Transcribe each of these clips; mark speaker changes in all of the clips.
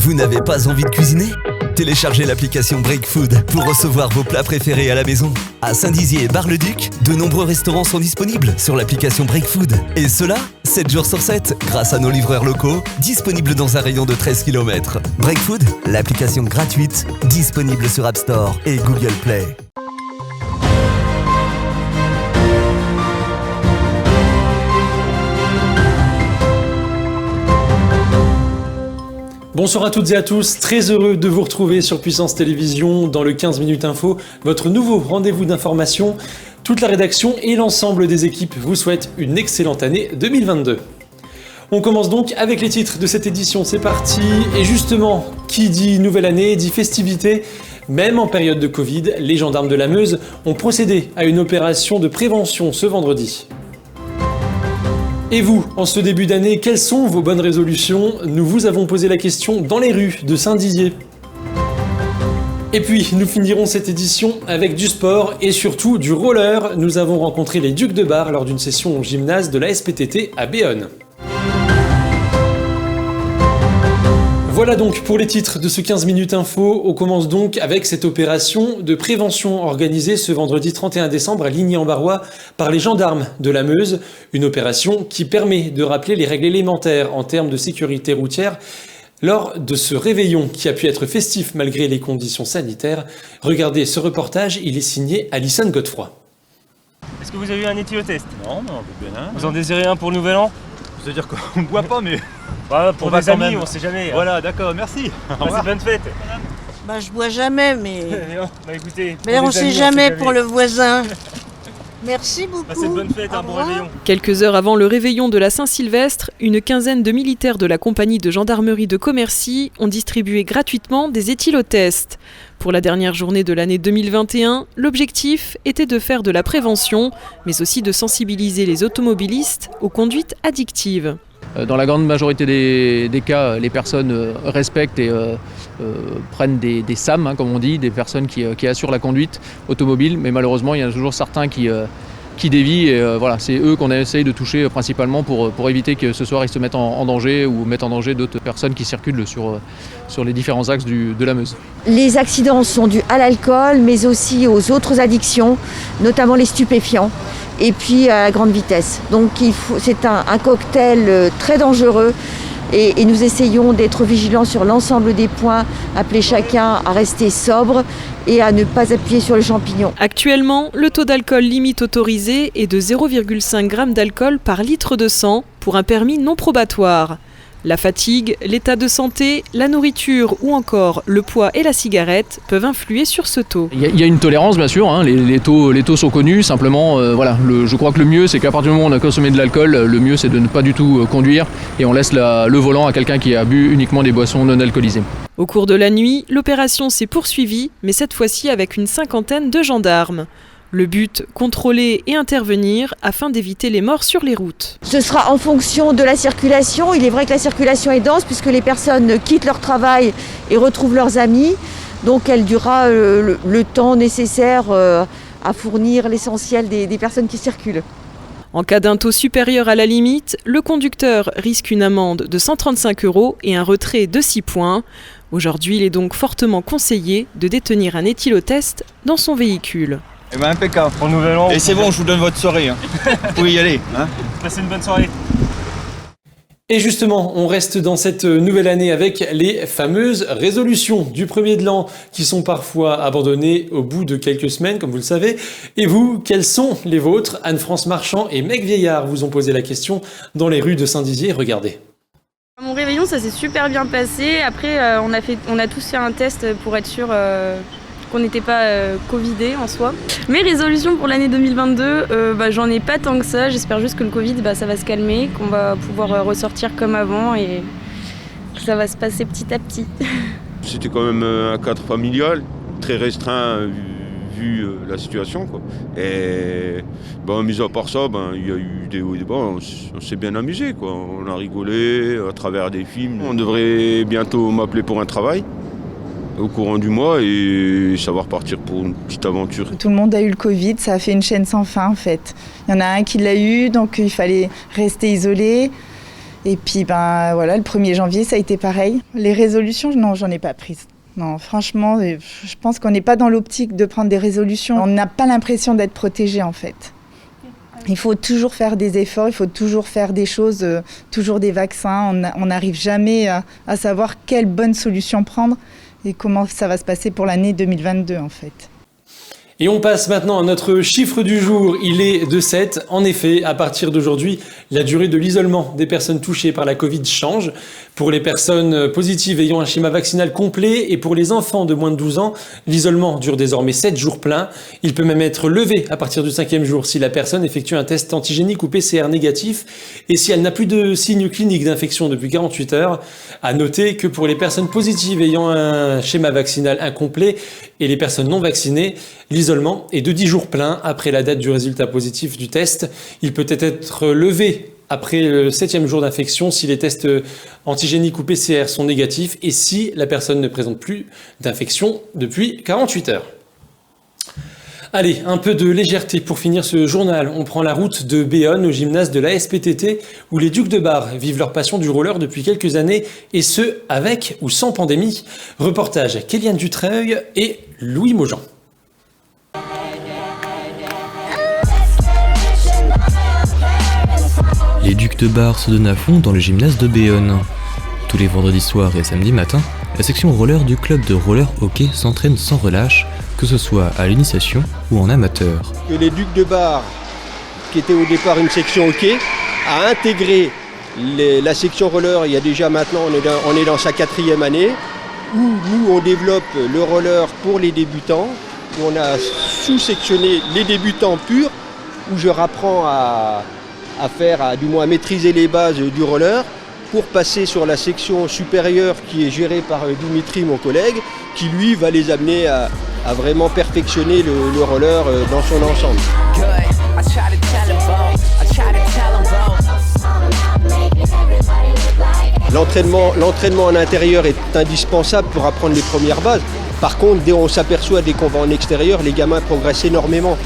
Speaker 1: Vous n'avez pas envie de cuisiner ? Téléchargez l'application Break Food pour recevoir vos plats préférés à la maison. À Saint-Dizier et Bar-le-Duc, de nombreux restaurants sont disponibles sur l'application Break Food. Et cela, 7 jours sur 7, grâce à nos livreurs locaux, disponibles dans un rayon de 13 km. Break Food, l'application gratuite, disponible sur App Store et Google Play.
Speaker 2: Bonsoir à toutes et à tous, très heureux de vous retrouver sur Puissance Télévision dans le 15 minutes info, votre nouveau rendez-vous d'information. Toute la rédaction et l'ensemble des équipes vous souhaitent une excellente année 2022. On commence donc avec les titres de cette édition, c'est parti. Et justement, qui dit nouvelle année, dit festivité. Même en période de Covid, les gendarmes de la Meuse ont procédé à une opération de prévention ce vendredi. Et vous, en ce début d'année, quelles sont vos bonnes résolutions ? Nous vous avons posé la question dans les rues de Saint-Dizier. Et puis, nous finirons cette édition avec du sport et surtout du roller. Nous avons rencontré les Ducs de Bar lors d'une session au gymnase de la SPTT à Béonne. Voilà donc pour les titres de ce 15 minutes info. On commence donc avec cette opération de prévention organisée ce vendredi 31 décembre à Ligny-en-Barrois par les gendarmes de la Meuse. Une opération qui permet de rappeler les règles élémentaires en termes de sécurité routière lors de ce réveillon qui a pu être festif malgré les conditions sanitaires. Regardez ce reportage, il est signé Alison Godefroy.
Speaker 3: Est-ce que vous avez eu un éthylotest ?
Speaker 4: Non, mais on peut bien un.
Speaker 3: Vous en désirez un pour le nouvel an ?
Speaker 4: C'est-à-dire qu'on ne boit pas, mais...
Speaker 3: Bah, pour
Speaker 4: on va
Speaker 3: des
Speaker 4: quand
Speaker 3: amis,
Speaker 4: même.
Speaker 3: on sait jamais.
Speaker 4: Voilà, d'accord, merci.
Speaker 3: Passez bonne fête.
Speaker 5: Bah je bois jamais, mais...
Speaker 3: Bah écoutez,
Speaker 5: Mais on sait jamais pour le voisin. Merci beaucoup.
Speaker 3: Passez de bonne fête, un bon réveillon.
Speaker 6: Quelques heures avant le réveillon de la Saint-Sylvestre, une quinzaine de militaires de la compagnie de gendarmerie de Commercy ont distribué gratuitement des éthylotests. Pour la dernière journée de l'année 2021, l'objectif était de faire de la prévention, mais aussi de sensibiliser les automobilistes aux conduites addictives.
Speaker 7: Dans la grande majorité des cas, les personnes respectent et prennent des SAM, comme on dit, des personnes qui assurent la conduite automobile, mais malheureusement il y en a toujours certains qui dévient et voilà, c'est eux qu'on essaye de toucher principalement pour éviter que ce soir ils se mettent en danger ou mettent en danger d'autres personnes qui circulent sur les différents axes de la Meuse.
Speaker 8: Les accidents sont dus à l'alcool, mais aussi aux autres addictions, notamment les stupéfiants, et puis à la grande vitesse. Donc c'est un cocktail très dangereux et nous essayons d'être vigilants sur l'ensemble des points, appeler chacun à rester sobre et à ne pas appuyer sur le champignon.
Speaker 6: Actuellement, le taux d'alcool limite autorisé est de 0,5 g d'alcool par litre de sang pour un permis non probatoire. La fatigue, l'état de santé, la nourriture ou encore le poids et la cigarette peuvent influer sur ce taux.
Speaker 7: Il y a une tolérance bien sûr, hein, les taux sont connus, simplement voilà, je crois que le mieux c'est qu'à partir du moment où on a consommé de l'alcool, le mieux c'est de ne pas du tout conduire et on laisse le volant à quelqu'un qui a bu uniquement des boissons non alcoolisées.
Speaker 6: Au cours de la nuit, l'opération s'est poursuivie, mais cette fois-ci avec une cinquantaine de gendarmes. Le but, contrôler et intervenir afin d'éviter les morts sur les routes.
Speaker 8: Ce sera en fonction de la circulation. Il est vrai que la circulation est dense puisque les personnes quittent leur travail et retrouvent leurs amis. Donc elle durera le temps nécessaire à fournir l'essentiel des personnes qui circulent.
Speaker 6: En cas d'un taux supérieur à la limite, le conducteur risque une amende de 135 € et un retrait de 6 points. Aujourd'hui, il est donc fortement conseillé de détenir un éthylotest dans son véhicule.
Speaker 4: Eh ben impeccable.
Speaker 3: Pour le nouvel an.
Speaker 4: Et c'est bon, je vous donne votre soirée. Hein. Vous pouvez y aller. Hein.
Speaker 3: Passez une bonne soirée.
Speaker 2: Et justement, on reste dans cette nouvelle année avec les fameuses résolutions du premier de l'an qui sont parfois abandonnées au bout de quelques semaines, comme vous le savez. Et vous, quelles sont les vôtres ? Anne-France Marchand et Meg Vieillard vous ont posé la question dans les rues de Saint-Dizier. Regardez.
Speaker 9: Mon réveillon, ça s'est super bien passé. Après, on a tous fait un test pour être sûr qu'on n'était pas covidé en soi. Mes résolutions pour l'année 2022, j'en ai pas tant que ça. J'espère juste que le Covid, ça va se calmer, qu'on va pouvoir ressortir comme avant et que ça va se passer petit à petit.
Speaker 10: C'était quand même un cadre familial, très restreint vu la situation, quoi. Et mis à part ça, il y a eu des hauts et des bas, on s'est bien amusé, quoi. On a rigolé à travers des films. On devrait bientôt m'appeler pour un travail au courant du mois et ça va repartir pour une petite aventure.
Speaker 11: Tout le monde a eu le Covid, ça a fait une chaîne sans fin en fait. Il y en a un qui l'a eu, donc il fallait rester isolé. Et puis voilà, le 1er janvier, ça a été pareil. Les résolutions, non, j'en ai pas prises. Non, franchement, je pense qu'on n'est pas dans l'optique de prendre des résolutions. On n'a pas l'impression d'être protégé en fait. Il faut toujours faire des efforts, il faut toujours faire des choses, toujours des vaccins. On n'arrive jamais à savoir quelle bonne solution prendre et comment ça va se passer pour l'année 2022 en fait.
Speaker 2: Et on passe maintenant à notre chiffre du jour, il est de 7. En effet, à partir d'aujourd'hui, la durée de l'isolement des personnes touchées par la Covid change. Pour les personnes positives ayant un schéma vaccinal complet et pour les enfants de moins de 12 ans, l'isolement dure désormais 7 jours pleins. Il peut même être levé à partir du 5e jour si la personne effectue un test antigénique ou PCR négatif et si elle n'a plus de signes cliniques d'infection depuis 48 heures. À noter que pour les personnes positives ayant un schéma vaccinal incomplet et les personnes non vaccinées, l'isolement est de 10 jours pleins après la date du résultat positif du test. Il peut être levé après le 7e jour d'infection si les tests antigéniques ou PCR sont négatifs et si la personne ne présente plus d'infection depuis 48 heures. Allez, un peu de légèreté pour finir ce journal. On prend la route de Béonne au gymnase de l'ASPTT où les Ducs de Bar vivent leur passion du roller depuis quelques années et ce, avec ou sans pandémie. Reportage Kéliane Dutreuil et Louis Maujean.
Speaker 12: Les Ducs de Bar se donnent à fond dans le gymnase de Béonne. Tous les vendredis soirs et samedis matins, la section roller du club de roller hockey s'entraîne sans relâche, que ce soit à l'initiation ou en amateur.
Speaker 13: Les Ducs de Bar, qui était au départ une section hockey, a intégré la section roller il y a déjà maintenant, on est dans sa 4e année, où nous on développe le roller pour les débutants, où on a sous-sectionné les débutants purs, où je rapprends à maîtriser les bases du roller pour passer sur la section supérieure qui est gérée par Dimitri, mon collègue, qui lui va les amener à vraiment perfectionner le roller dans son ensemble. L'entraînement en intérieur est indispensable pour apprendre les premières bases. Par contre, dès qu'on va en extérieur, les gamins progressent énormément,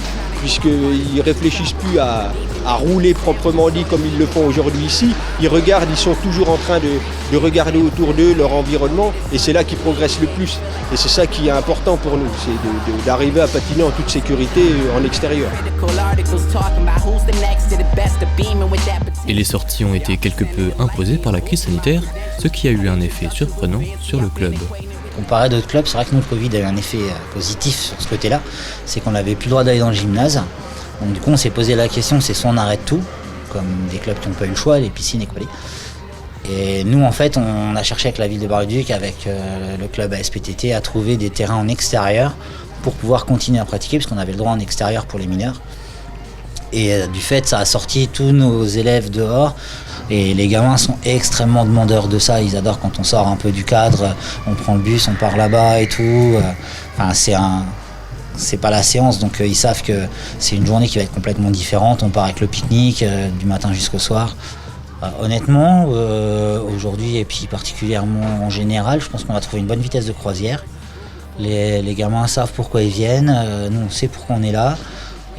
Speaker 13: puisqu'ils ne réfléchissent plus à rouler proprement dit comme ils le font aujourd'hui ici. Ils sont toujours en train de regarder autour d'eux leur environnement, et c'est là qu'ils progressent le plus. Et c'est ça qui est important pour nous, c'est d'arriver à patiner en toute sécurité en extérieur.
Speaker 12: Et les sorties ont été quelque peu imposées par la crise sanitaire, ce qui a eu un effet surprenant sur le club.
Speaker 14: Comparé à d'autres clubs, c'est vrai que nous, le Covid a eu un effet positif sur ce côté-là, c'est qu'on n'avait plus le droit d'aller dans le gymnase. Donc du coup, on s'est posé la question, c'est soit on arrête tout, comme des clubs qui n'ont pas eu le choix, les piscines et quoi. Et nous, en fait, on a cherché avec la ville de Bar-le-Duc, avec le club ASPTT, à trouver des terrains en extérieur pour pouvoir continuer à pratiquer, puisqu'on avait le droit en extérieur pour les mineurs. Et du fait, ça a sorti tous nos élèves dehors. Et les gamins sont extrêmement demandeurs de ça. Ils adorent quand on sort un peu du cadre, on prend le bus, on part là-bas et tout. Enfin, c'est pas la séance, donc ils savent que c'est une journée qui va être complètement différente. On part avec le pique-nique du matin jusqu'au soir. Honnêtement, aujourd'hui et puis particulièrement en général, je pense qu'on va trouver une bonne vitesse de croisière. Les gamins savent pourquoi ils viennent, nous on sait pourquoi on est là.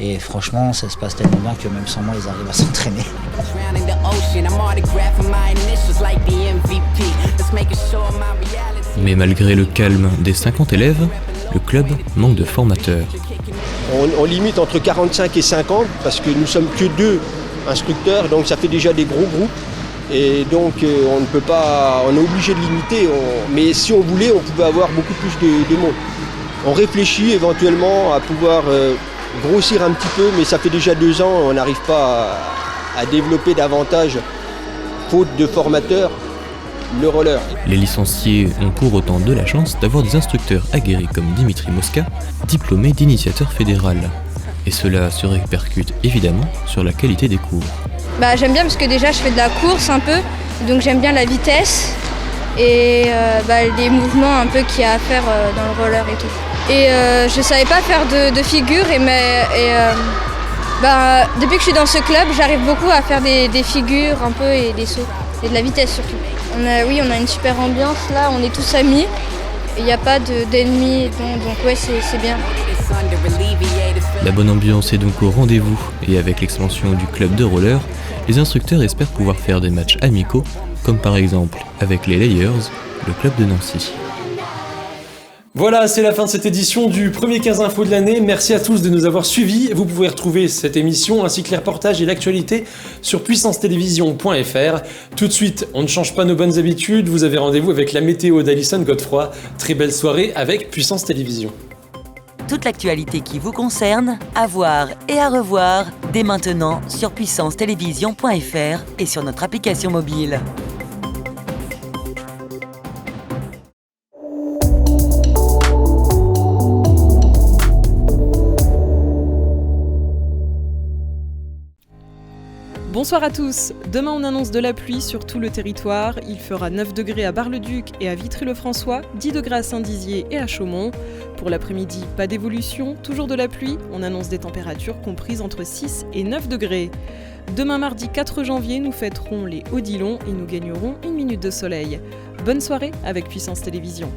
Speaker 14: Et franchement, ça se passe tellement bien que même sans moi, ils arrivent à s'entraîner.
Speaker 12: Mais malgré le calme des 50 élèves, le club manque de formateurs.
Speaker 13: On limite entre 45 et 50 parce que nous sommes que 2 instructeurs, donc ça fait déjà des gros groupes. Et donc on ne peut pas, on est obligé de limiter. Mais si on voulait, on pouvait avoir beaucoup plus de monde. On réfléchit éventuellement à pouvoir grossir un petit peu, mais ça fait déjà 2 ans, on n'arrive pas à développer davantage, faute de formateurs, le roller.
Speaker 12: Les licenciés ont pour autant de la chance d'avoir des instructeurs aguerris comme Dimitri Mosca, diplômé d'initiateur fédéral. Et cela se répercute évidemment sur la qualité des cours.
Speaker 15: J'aime bien parce que déjà je fais de la course un peu, donc j'aime bien la vitesse et les mouvements un peu qu'il y a à faire dans le roller et tout. Et je savais pas faire de figures depuis que je suis dans ce club, j'arrive beaucoup à faire des figures un peu et des sauts et de la vitesse surtout. On a une super ambiance là, on est tous amis, il n'y a pas d'ennemis, donc ouais c'est bien.
Speaker 12: La bonne ambiance est donc au rendez-vous et avec l'expansion du club de roller, Les instructeurs espèrent pouvoir faire des matchs amicaux, comme par exemple avec les Layers, le club de Nancy.
Speaker 2: Voilà, c'est la fin de cette édition du premier 15 info de l'année. Merci à tous de nous avoir suivis. Vous pouvez retrouver cette émission ainsi que les reportages et l'actualité sur puissancetélévision.fr. Tout de suite, on ne change pas nos bonnes habitudes. Vous avez rendez-vous avec la météo d'Alison Godefroy. Très belle soirée avec Puissance Télévision.
Speaker 16: Toute l'actualité qui vous concerne, à voir et à revoir dès maintenant sur puissancetélévision.fr et sur notre application mobile.
Speaker 6: Bonsoir à tous. Demain, on annonce de la pluie sur tout le territoire. Il fera 9 degrés à Bar-le-Duc et à Vitry-le-François, 10 degrés à Saint-Dizier et à Chaumont. Pour l'après-midi, pas d'évolution, toujours de la pluie. On annonce des températures comprises entre 6 et 9 degrés. Demain, mardi 4 janvier, nous fêterons les Odilons et nous gagnerons une minute de soleil. Bonne soirée avec Puissance Télévision.